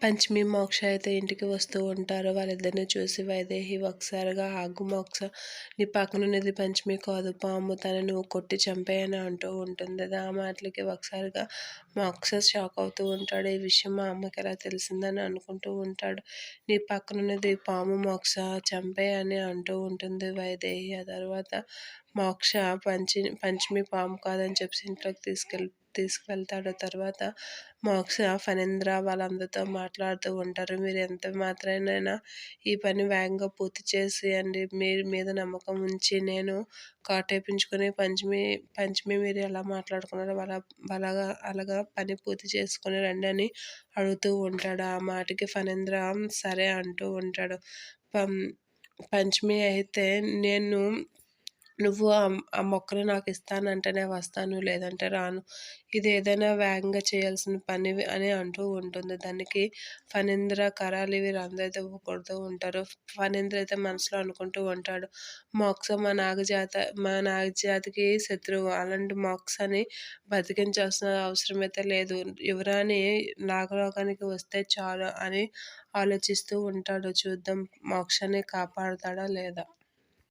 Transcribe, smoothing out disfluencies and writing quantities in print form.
పంచమి, మోక్ష అయితే ఇంటికి వస్తూ ఉంటారు. వాళ్ళిద్దరిని చూసి వైదేహి ఒకసారిగా "ఆగు మోక్ష, నీ పక్కనున్నది పంచమి కాదు పాము. తనని నువ్వు కొట్టి చంపేయి" అని అంటూ ఉంటుంది. ఆ మాటలకి ఒకసారిగా మోక్ష షాక్ అవుతూ ఉంటాడు. ఈ విషయం మా అమ్మకెలా తెలిసిందని అనుకుంటూ ఉంటాడు. "నీ పక్కనున్నది పాము మోక్ష, చంపేయి" అని అంటూ ఉంటుంది వైదేహి. ఆ తర్వాత మోక్ష పంచమి పాము కాదని చెప్పేసి ఇంట్లోకి తీసుకువెళ్తాడు. తర్వాత మోక్ష, ఫణీంద్ర వాళ్ళందరితో మాట్లాడుతూ ఉంటారు. "మీరు ఎంత మాత్రానైనా ఈ పని వేగంగా పూర్తి చేసేయండి. మీరు మీద నమ్మకం ఉంచి నేను కాటేపించుకొని పంచమి మీరు ఎలా మాట్లాడుకున్నారో అలాగా పని పూర్తి చేసుకొని రండి" అని అడుగుతూ ఉంటాడు. ఆ మాటకి ఫణీంద్ర సరే అంటూ ఉంటాడు. పం పంచమి అయితే నువ్వు ఆ మొక్కని నాకిస్తానంటేనే వస్తాను, లేదంటే రాను. ఇది ఏదైనా వేగంగా చేయాల్సిన పని అని అంటూ ఉంటుంది. దానికి ఫణీంద్ర, కరాలి వీరందరైతే కొడుతూ ఉంటారు. ఫణీంద్ర అయితే మనసులో అనుకుంటూ ఉంటాడు, మోక్ష మా నాగజాతికి శత్రువు. అలాంటి మోక్షని బతికించాల్సిన అవసరం అయితే లేదు. యువరాణి నాగలోకానికి వస్తే చాలు అని ఆలోచిస్తూ ఉంటాడు. చూద్దాం మోక్షని కాపాడుతాడా లేదా.